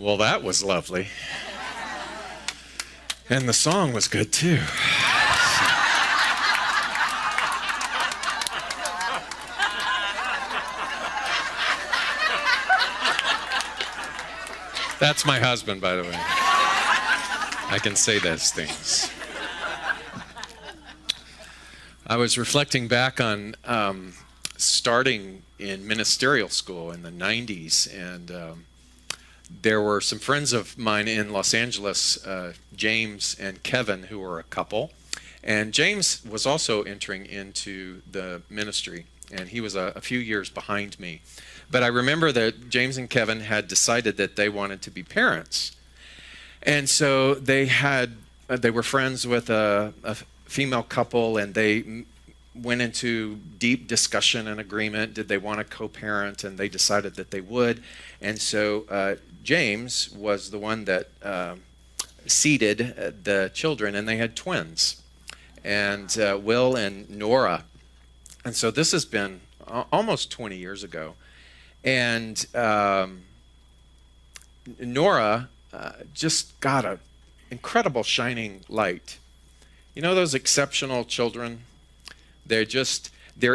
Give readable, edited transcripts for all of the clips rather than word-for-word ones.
Well, that was lovely. And the song was good too. That's my husband, by the way. I can say those things. I was reflecting back on starting in ministerial school in the 90s, and there were some friends of mine in Los Angeles, James and Kevin, who were a couple. And James was also entering into the ministry, and he was a few years behind me. But I remember that James and Kevin had decided that they wanted to be parents. And so they were friends with a female couple, and they went into deep discussion and agreement. Did they want to co-parent? And they decided that they would. And so James was the one that seeded the children, and they had twins, and Will and Nora. And so this has been almost 20 years ago. And Nora just got an incredible shining light. You know those exceptional children? Their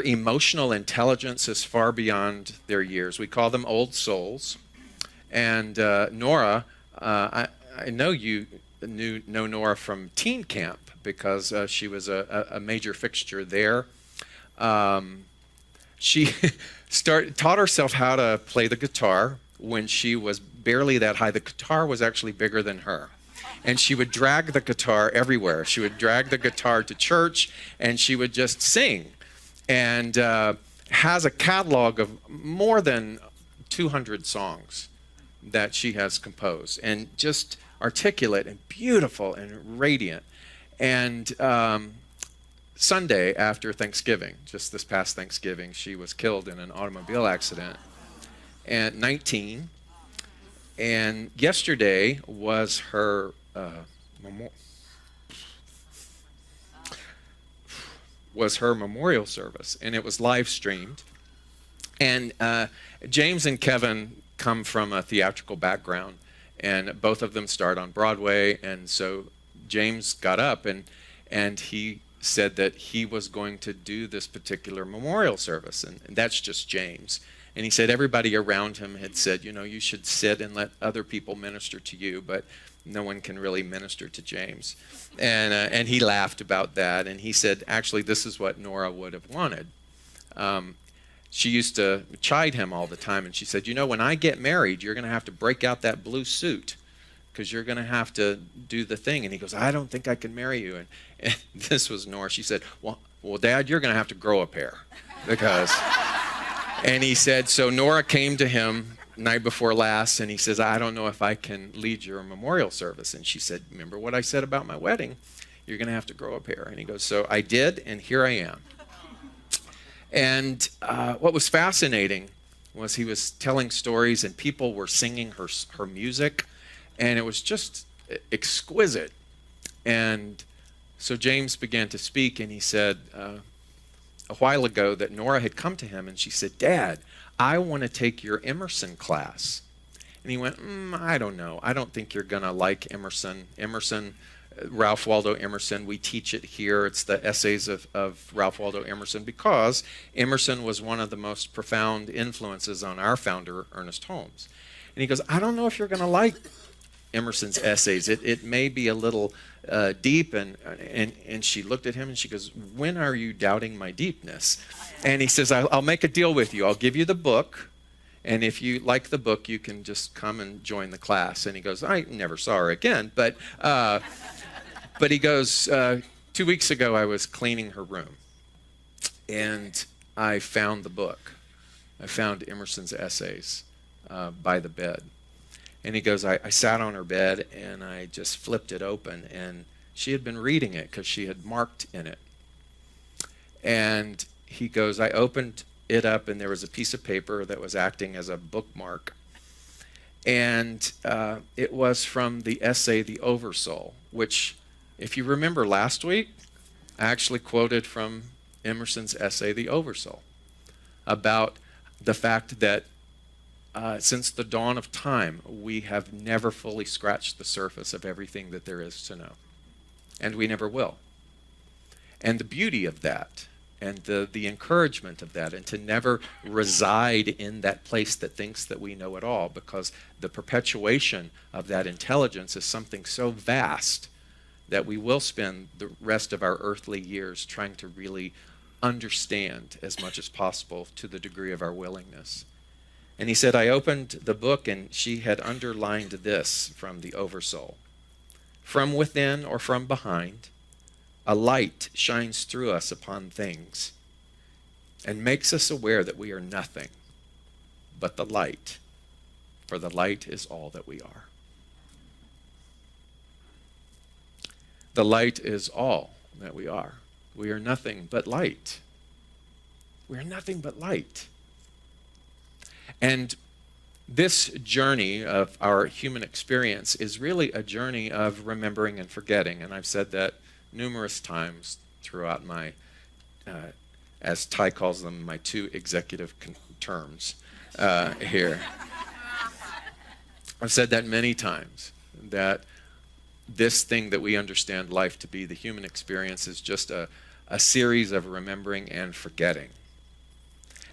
emotional intelligence is far beyond their years. We call them old souls. And Nora, I know you know Nora from teen camp, because she was a major fixture there. She taught herself how to play the guitar when she was barely that high. The guitar was actually bigger than her. And she would drag the guitar everywhere. She would drag the guitar to church, and she would just sing. And has a catalog of more than 200 songs that she has composed, and just articulate and beautiful and radiant. And Sunday after Thanksgiving, just this past Thanksgiving, she was killed in an automobile accident at 19. And yesterday was her memorial service, and it was live streamed. And James and Kevin come from a theatrical background, and both of them starred on Broadway. And so James got up and he said that he was going to do this particular memorial service, and that's just James. And he said everybody around him had said, you should sit and let other people minister to you, but no one can really minister to James. And he laughed about that, and he said, actually, this is what Nora would have wanted. She used to chide him all the time, and she said, when I get married, you're going to have to break out that blue suit, because you're going to have to do the thing. And he goes, I don't think I can marry you. And this was Nora. She said, well, Dad, you're going to have to grow a pair. And he said, so Nora came to him night before last, and he says, I don't know if I can lead your memorial service. And she said, remember what I said about my wedding? You're going to have to grow a pair. And he goes, so I did, and here I am. And what was fascinating was he was telling stories, and people were singing her music, and it was just exquisite. And so James began to speak, and he said a while ago that Nora had come to him, and she said, Dad, I want to take your Emerson class. And he went, I don't know. I don't think you're going to like Emerson. Ralph Waldo Emerson, we teach it here. It's the essays of Ralph Waldo Emerson, because Emerson was one of the most profound influences on our founder, Ernest Holmes. And he goes, I don't know if you're going to like Emerson's essays. It may be a little deep. And she looked at him and she goes, when are you doubting my deepness? And he says, I'll make a deal with you. I'll give you the book. And if you like the book, you can just come and join the class. And he goes, I never saw her again. But he goes, 2 weeks ago, I was cleaning her room. And I found the book. I found Emerson's essays by the bed. And he goes, I sat on her bed and I just flipped it open. And she had been reading it because she had marked in it. And he goes, I opened it up and there was a piece of paper that was acting as a bookmark. And it was from the essay, The Oversoul, which, if you remember last week, I actually quoted from Emerson's essay, The Oversoul, about the fact that since the dawn of time, we have never fully scratched the surface of everything that there is to know. And we never will. And the beauty of that, and the encouragement of that, and to never reside in that place that thinks that we know it all, because the perpetuation of that intelligence is something so vast that we will spend the rest of our earthly years trying to really understand as much as possible to the degree of our willingness. And he said, I opened the book and she had underlined this from the Oversoul. From within or from behind, a light shines through us upon things and makes us aware that we are nothing but the light, for the light is all that we are. The light is all that we are. We are nothing but light. We are nothing but light. And this journey of our human experience is really a journey of remembering and forgetting. And I've said that numerous times throughout my, as Ty calls them, my 2 executive terms here. I've said that many times, that this thing that we understand life to be, the human experience, is just a series of remembering and forgetting.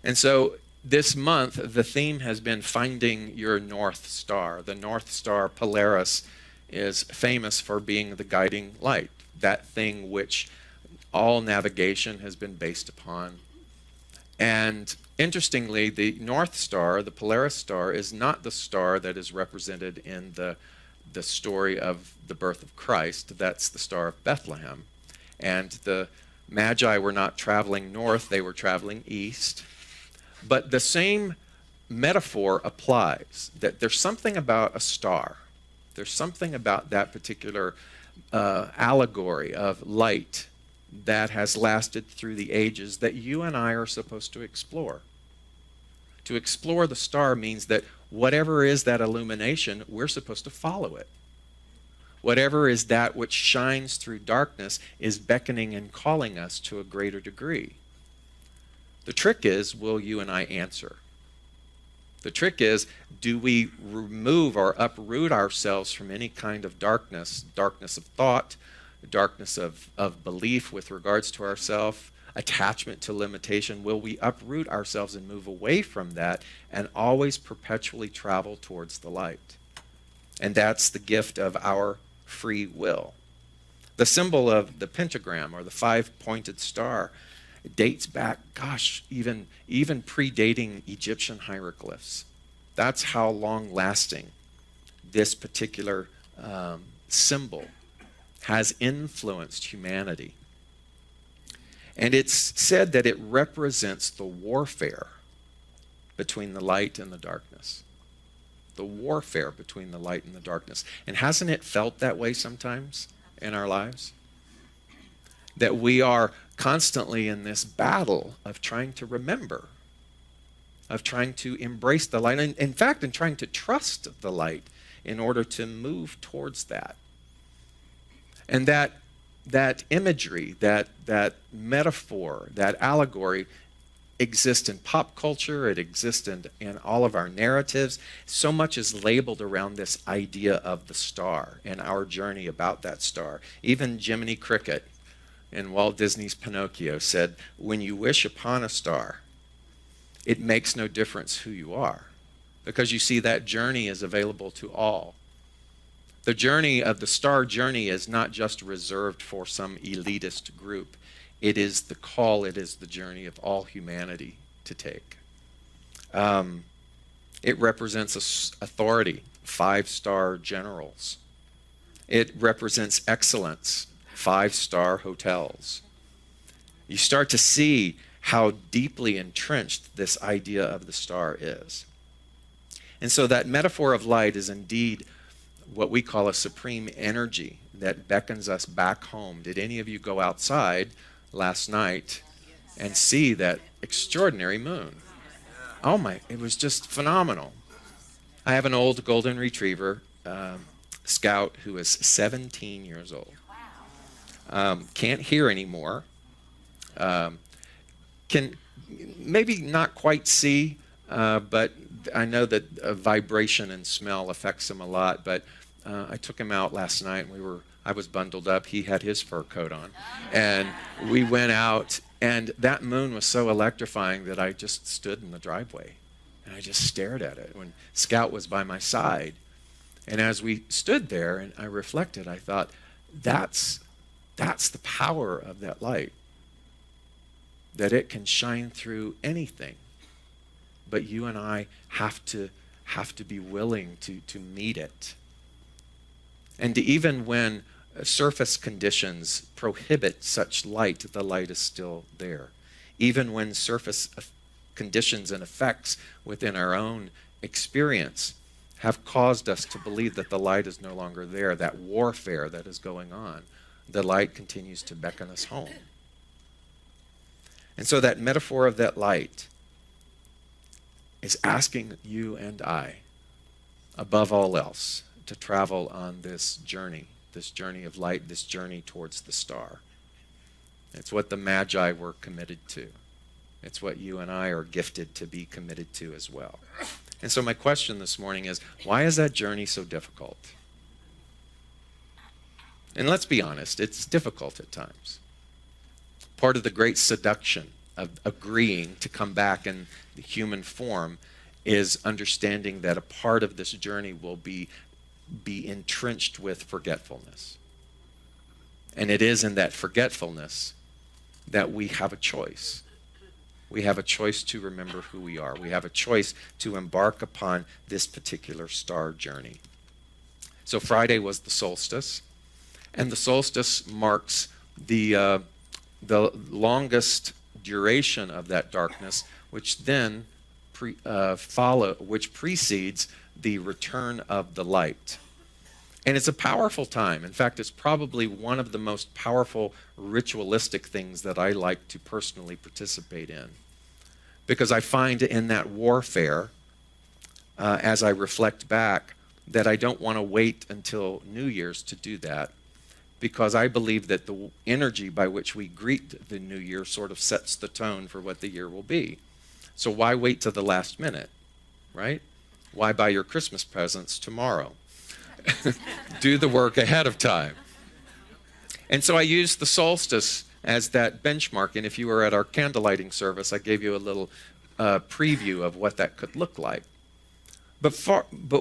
And so this month, the theme has been finding your North Star. The North Star, Polaris, is famous for being the guiding light, that thing which all navigation has been based upon. And interestingly, the North Star, the Polaris star, is not the star that is represented in the story of the birth of Christ. That's the Star of Bethlehem. And the Magi were not traveling north, they were traveling east. But the same metaphor applies, that there's something about a star. There's something about that particular allegory of light that has lasted through the ages that you and I are supposed to explore. To explore the star means that whatever is that illumination, we're supposed to follow it. Whatever is that which shines through darkness is beckoning and calling us to a greater degree. The trick is, will you and I answer? The trick is, do we remove or uproot ourselves from any kind of darkness of thought, darkness of belief with regards to ourselves, attachment to limitation? Will we uproot ourselves and move away from that and always perpetually travel towards the light? And that's the gift of our free will. The symbol of the pentagram, or the 5-pointed star, dates back, gosh, even predating Egyptian hieroglyphs. That's how long-lasting this particular symbol has influenced humanity. And it's said that it represents the warfare between the light and the darkness. The warfare between the light and the darkness. And hasn't it felt that way sometimes in our lives? That we are constantly in this battle of trying to remember, of trying to embrace the light, and in fact, in trying to trust the light in order to move towards that. And that imagery, that metaphor, that allegory exists in pop culture, it exists in all of our narratives. So much is labeled around this idea of the star and our journey about that star. Even Jiminy Cricket in Walt Disney's Pinocchio said, when you wish upon a star, it makes no difference who you are, because you see that journey is available to all. The journey of the star journey is not just reserved for some elitist group. It is the call, it is the journey of all humanity to take. It represents authority, 5-star generals. It represents excellence, 5-star hotels. You start to see how deeply entrenched this idea of the star is. And so that metaphor of light is indeed what we call a supreme energy that beckons us back home. Did any of you go outside last night and see that extraordinary moon? Oh my, it was just phenomenal. I have an old golden retriever, Scout, who is 17 years old. Can't hear anymore. Can maybe not quite see, but I know that vibration and smell affects him a lot, but I took him out last night, and I was bundled up. He had his fur coat on, and we went out, and that moon was so electrifying that I just stood in the driveway, and I just stared at it when Scout was by my side. And as we stood there and I reflected, I thought, that's the power of that light, that it can shine through anything. But you and I have to be willing to meet it. And even when surface conditions prohibit such light, the light is still there. Even when surface conditions and effects within our own experience have caused us to believe that the light is no longer there, that warfare that is going on, the light continues to beckon us home. And so that metaphor of that light is asking you and I, above all else, to travel on this journey of light, this journey towards the star. It's what the Magi were committed to. It's what you and I are gifted to be committed to as well. And so my question this morning is, why is that journey so difficult? And let's be honest, it's difficult at times. Part of the great seduction of agreeing to come back in the human form is understanding that a part of this journey will be entrenched with forgetfulness. And it is in that forgetfulness that we have a choice. We have a choice to remember who we are. We have a choice to embark upon this particular star journey. So Friday was the solstice, and the solstice marks the longest duration of that darkness, which then precedes the return of the light. And it's a powerful time. In fact, it's probably one of the most powerful ritualistic things that I like to personally participate in. Because I find in that warfare, as I reflect back, that I don't want to wait until New Year's to do that. Because I believe that the energy by which we greet the New Year sort of sets the tone for what the year will be. So why wait to the last minute, right? Why buy your Christmas presents tomorrow? Do the work ahead of time. And so I use the solstice as that benchmark. And if you were at our candlelighting service, I gave you a little preview of what that could look like. But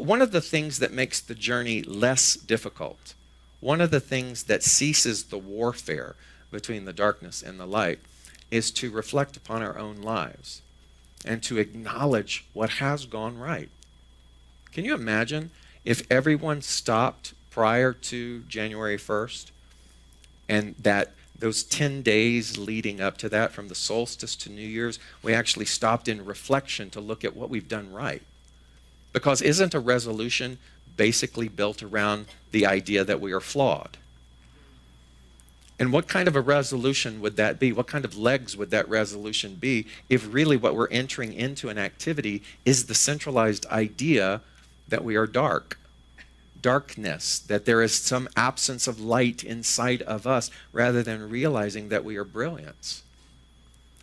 one of the things that makes the journey less difficult, one of the things that ceases the warfare between the darkness and the light, is to reflect upon our own lives and to acknowledge what has gone right. Can you imagine if everyone stopped prior to January 1st, and that those 10 days leading up to that, from the solstice to New Year's, we actually stopped in reflection to look at what we've done right? Because isn't a resolution basically built around the idea that we are flawed? And what kind of a resolution would that be? What kind of legs would that resolution be if really what we're entering into an activity is the centralized idea that we are darkness, that there is some absence of light inside of us, rather than realizing that we are brilliance?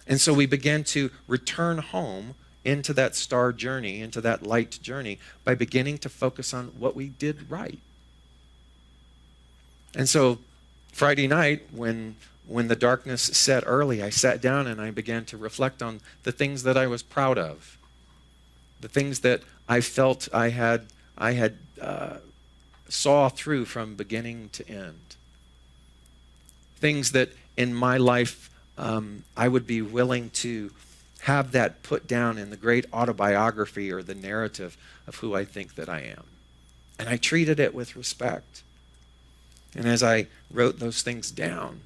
And so we begin to return home into that star journey, into that light journey, by beginning to focus on what we did right. And so Friday night, when the darkness set early, I sat down and I began to reflect on the things that I was proud of, the things that I felt I had saw through from beginning to end, things that in my life I would be willing to have that put down in the great autobiography or the narrative of who I think that I am. And I treated it with respect. And as I wrote those things down,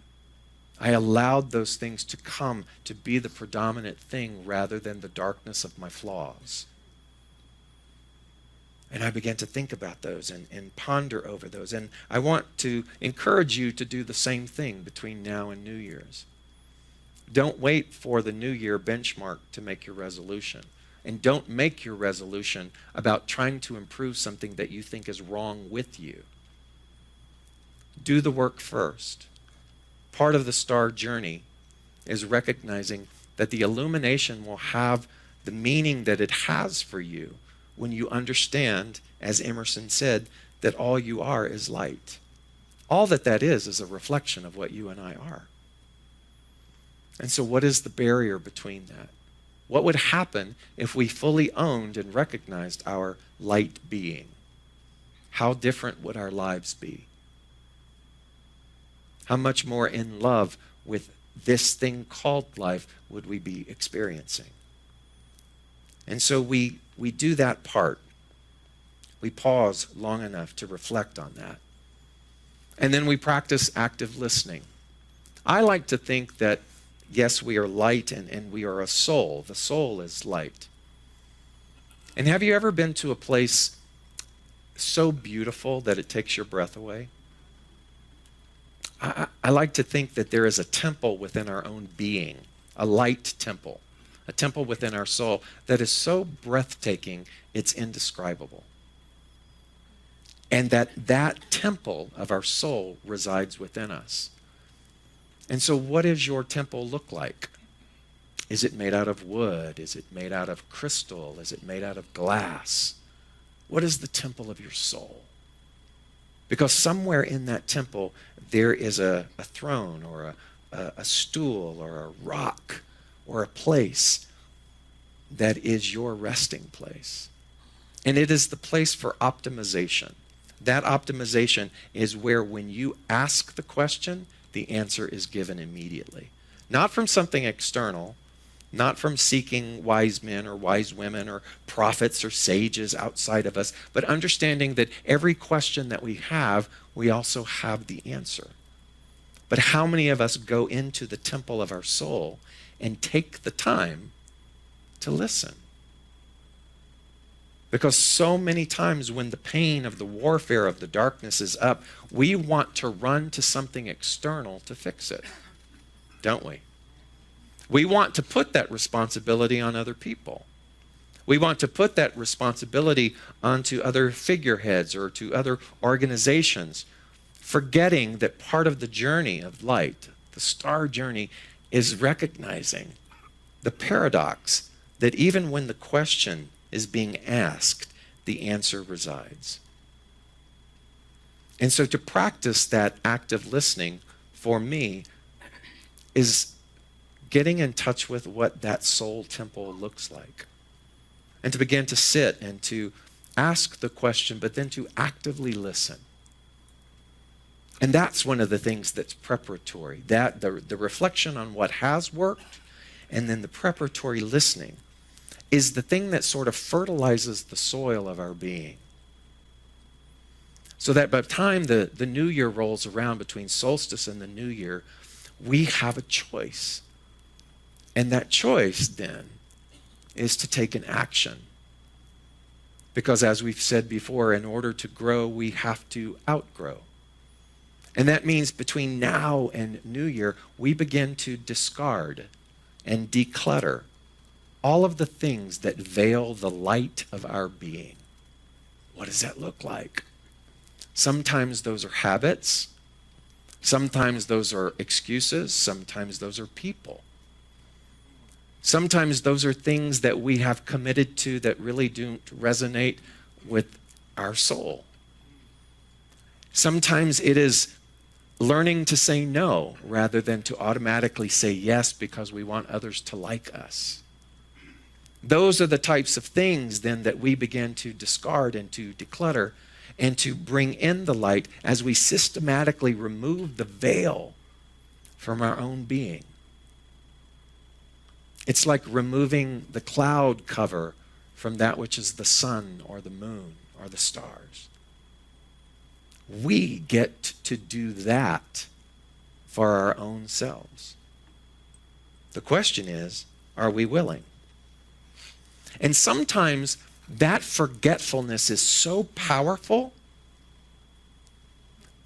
I allowed those things to come to be the predominant thing rather than the darkness of my flaws. And I began to think about those and ponder over those. And I want to encourage you to do the same thing between now and New Year's. Don't wait for the New Year benchmark to make your resolution. And don't make your resolution about trying to improve something that you think is wrong with you. Do the work first. Part of the star journey is recognizing that the illumination will have the meaning that it has for you when you understand, as Emerson said, that all you are is light. All that is a reflection of what you and I are. And so what is the barrier between that? What would happen if we fully owned and recognized our light being? How different would our lives be? How much more in love with this thing called life would we be experiencing? And so we do that part. We pause long enough to reflect on that. And then we practice active listening. I like to think that, yes, we are light and we are a soul. The soul is light. And have you ever been to a place so beautiful that it takes your breath away? I like to think that there is a temple within our own being, a light temple, a temple within our soul that is so breathtaking, it's indescribable. And that temple of our soul resides within us. And so what does your temple look like? Is it made out of wood? Is it made out of crystal? Is it made out of glass? What is the temple of your soul? Because somewhere in that temple, there is a throne or a stool or a rock or a place that is your resting place. And it is the place for optimization. That optimization is where when you ask the question, the answer is given immediately. Not from something external, not from seeking wise men or wise women or prophets or sages outside of us, but understanding that every question that we have, we also have the answer. But how many of us go into the temple of our soul and take the time to listen? Because so many times when the pain of the warfare of the darkness is up, we want to run to something external to fix it, don't we? We want to put that responsibility on other people. We want to put that responsibility onto other figureheads or to other organizations, forgetting that part of the journey of light, the star journey, is recognizing the paradox that even when the question is being asked, the answer resides. And so to practice that active listening, for me, is getting in touch with what that soul temple looks like. And to begin to sit and to ask the question, but then to actively listen. And that's one of the things that's preparatory. That the reflection on what has worked, and then the preparatory listening is the thing that sort of fertilizes the soil of our being. So that by the time the new year rolls around, between solstice and the new year, we have a choice. And that choice then is to take an action. Because as we've said before, in order to grow, we have to outgrow. And that means between now and New Year, we begin to discard and declutter all of the things that veil the light of our being. What does that look like? Sometimes those are habits. Sometimes those are excuses. Sometimes those are people. Sometimes those are things that we have committed to that really don't resonate with our soul. Sometimes it is learning to say no rather than to automatically say yes because we want others to like us. Those are the types of things then that we begin to discard and to declutter and to bring in the light as we systematically remove the veil from our own being. It's like removing the cloud cover from that which is the sun or the moon or the stars. We get to do that for our own selves. The question is, are we willing? And sometimes that forgetfulness is so powerful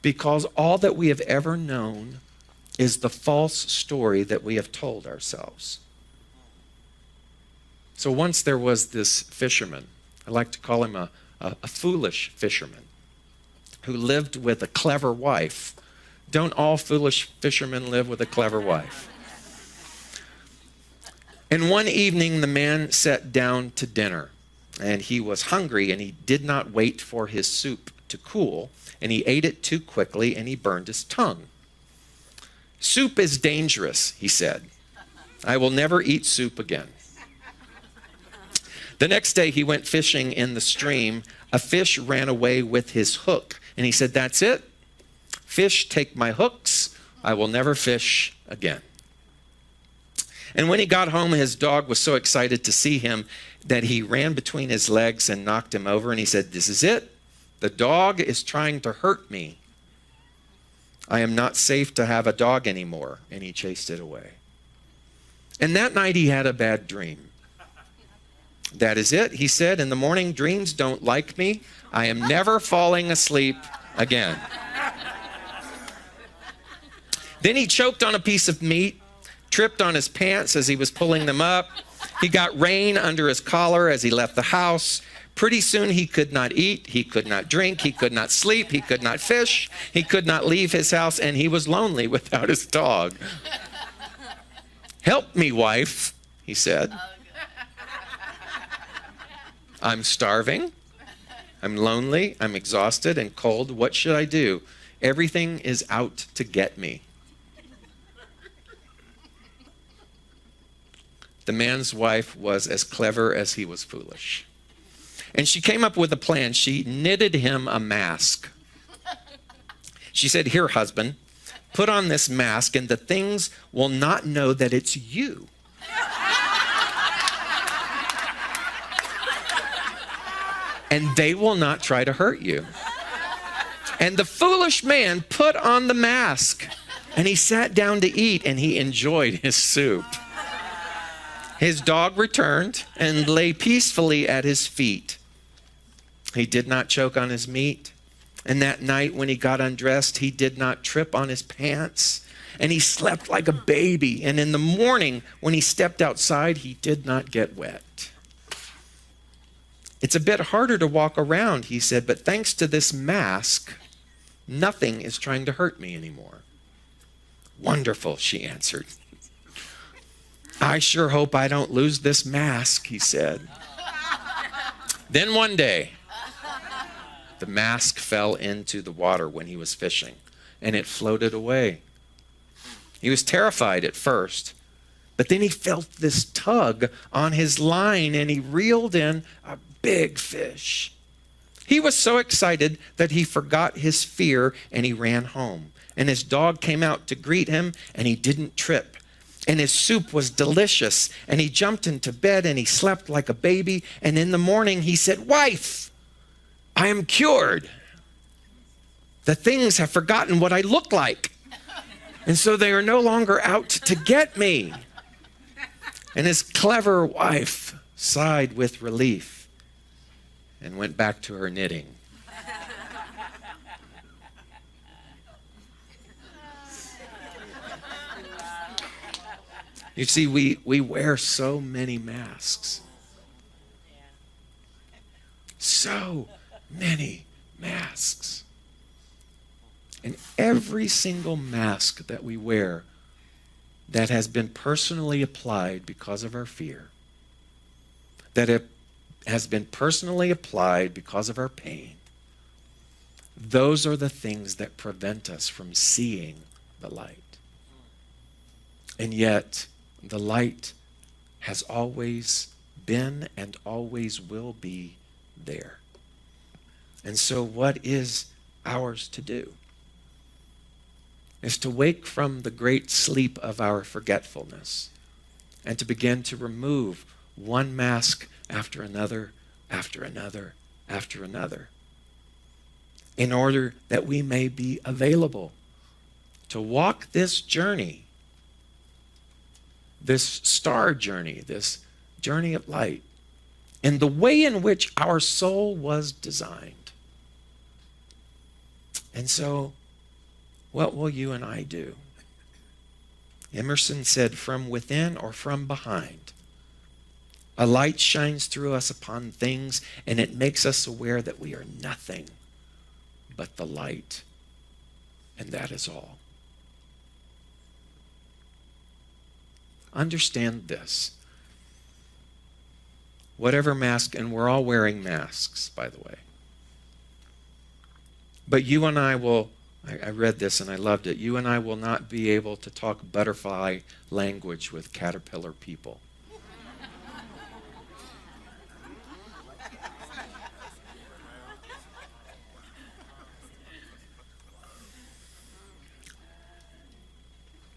because all that we have ever known is the false story that we have told ourselves. So once there was this fisherman, I like to call him a foolish fisherman, who lived with a clever wife. Don't all foolish fishermen live with a clever wife? And one evening the man sat down to dinner, and he was hungry, and he did not wait for his soup to cool, and he ate it too quickly, and he burned his tongue. "Soup is dangerous," he said. "I will never eat soup again." The next day he went fishing in the stream. A fish ran away with his hook, and he said, "That's it. Fish, take my hooks. I will never fish again." And when he got home, his dog was so excited to see him that he ran between his legs and knocked him over, and he said, "This is it. The dog is trying to hurt me. I am not safe to have a dog anymore." And he chased it away. And that night he had a bad dream. "That is it," he said. "In the morning, dreams don't like me. I am never falling asleep again." Then he choked on a piece of meat, tripped on his pants as he was pulling them up. He got rain under his collar as he left the house. Pretty soon he could not eat, he could not drink, he could not sleep, he could not fish, he could not leave his house, and he was lonely without his dog. "Help me, wife," he said. "I'm starving, I'm lonely, I'm exhausted and cold. What should I do? Everything is out to get me." The man's wife was as clever as he was foolish. And she came up with a plan. She knitted him a mask. She said, "Here, husband, put on this mask and the things will not know that it's you. And they will not try to hurt you." And the foolish man put on the mask, and he sat down to eat, and he enjoyed his soup. His dog returned and lay peacefully at his feet. He did not choke on his meat. And that night when he got undressed, he did not trip on his pants. And he slept like a baby. And in the morning, when he stepped outside, he did not get wet. "It's a bit harder to walk around," he said, "but thanks to this mask, nothing is trying to hurt me anymore." "Wonderful," she answered. "I sure hope I don't lose this mask," he said. Then one day, the mask fell into the water when he was fishing, and it floated away. He was terrified at first, but then he felt this tug on his line, and he reeled in a big fish. He was so excited that he forgot his fear, and he ran home. And his dog came out to greet him, and he didn't trip. And his soup was delicious, and he jumped into bed, and he slept like a baby. And in the morning he said, "Wife, I am cured. The things have forgotten what I look like, and so they are no longer out to get me." And his clever wife sighed with relief and went back to her knitting. You see, we wear so many masks. So many masks. And every single mask that we wear that has been personally applied because of our fear, that it has been personally applied because of our pain, those are the things that prevent us from seeing the light. And yet, the light has always been and always will be there. And so what is ours to do? Is to wake from the great sleep of our forgetfulness and to begin to remove one mask after another, after another, after another, in order that we may be available to walk this journey, this star journey, this journey of light, in the way in which our soul was designed. And so, what will you and I do? Emerson said, "From within or from behind, a light shines through us upon things, and it makes us aware that we are nothing but the light, and that is all." Understand this. Whatever mask, and we're all wearing masks, by the way. But you and I will, I read this and I loved it, you and I will not be able to talk butterfly language with caterpillar people.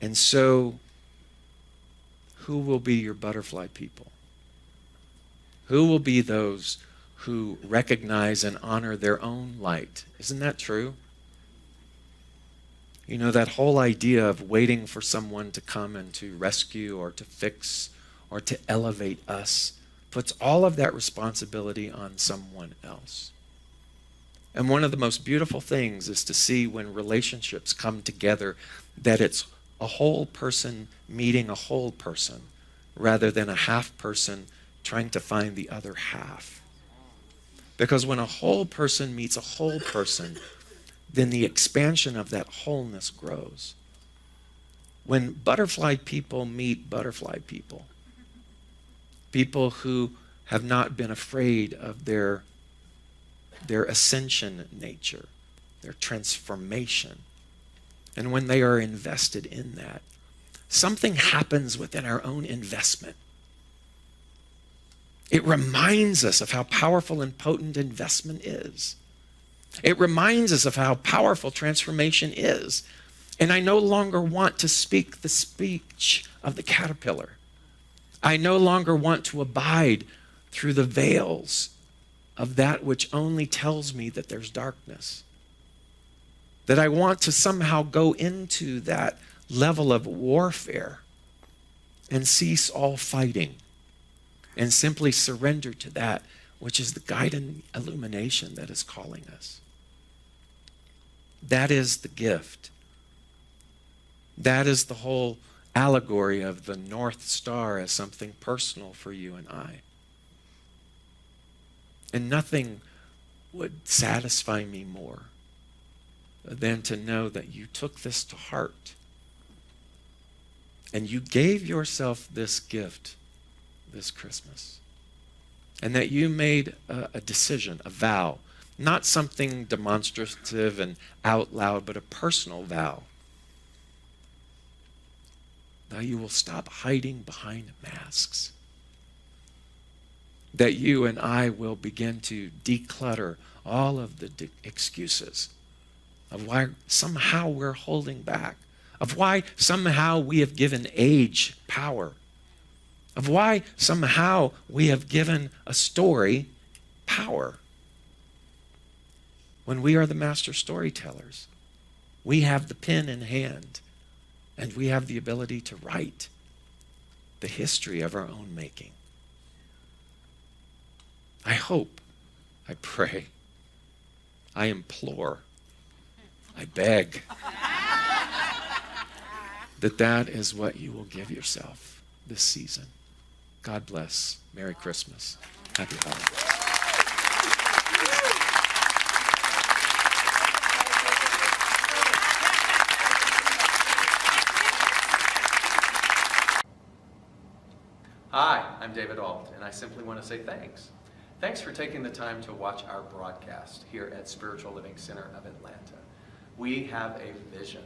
And so, who will be your butterfly people? Who will be those who recognize and honor their own light? Isn't that true? You know, that whole idea of waiting for someone to come and to rescue or to fix or to elevate us puts all of that responsibility on someone else. And one of the most beautiful things is to see when relationships come together that it's a whole person meeting a whole person rather than a half person trying to find the other half. Because when a whole person meets a whole person, then the expansion of that wholeness grows. When butterfly people meet butterfly people, people who have not been afraid of their ascension nature, their transformation, and when they are invested in that, something happens within our own investment. It reminds us of how powerful and potent investment is. It reminds us of how powerful transformation is. And I no longer want to speak the speech of the caterpillar. I no longer want to abide through the veils of that which only tells me that there's darkness. That I want to somehow go into that level of warfare and cease all fighting and simply surrender to that which is the guiding illumination that is calling us. That is the gift. That is the whole allegory of the North Star as something personal for you and I. And nothing would satisfy me more than to know that you took this to heart and you gave yourself this gift this Christmas, and that you made a decision, a vow, not something demonstrative and out loud, but a personal vow, that you will stop hiding behind masks, that you and I will begin to declutter all of the excuses of why somehow we're holding back, of why somehow we have given age power, of why somehow we have given a story power. When we are the master storytellers, we have the pen in hand and we have the ability to write the history of our own making. I hope, I pray, I implore, I beg that is what you will give yourself this season. God bless. Merry Christmas. Happy holidays. Hi, I'm David Ault, and I simply want to say thanks. Thanks for taking the time to watch our broadcast here at Spiritual Living Center of Atlanta. We have a vision,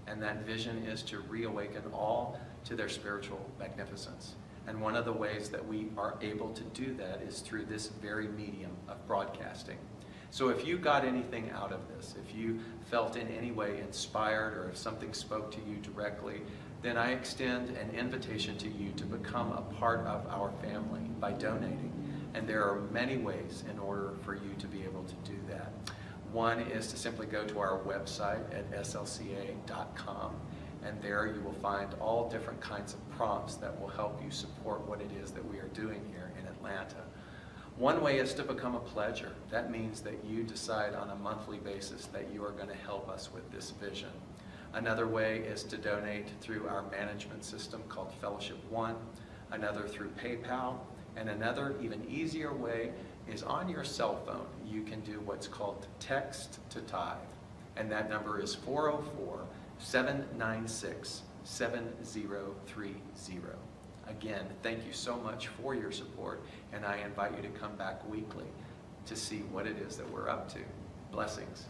and that vision is to reawaken all to their spiritual magnificence. And one of the ways that we are able to do that is through this very medium of broadcasting. So if you got anything out of this, if you felt in any way inspired, or if something spoke to you directly, then I extend an invitation to you to become a part of our family by donating. And there are many ways in order for you to be able to do that. One is to simply go to our website at slca.com. And there you will find all different kinds of prompts that will help you support what it is that we are doing here in Atlanta. One way is to become a pledger. That means that you decide on a monthly basis that you are going to help us with this vision. Another way is to donate through our management system called Fellowship One, another through PayPal, and another even easier way is on your cell phone. You can do what's called text to tithe, and that number is 404-796-7030. Again, thank you so much for your support, and I invite you to come back weekly to see what it is that we're up to. Blessings.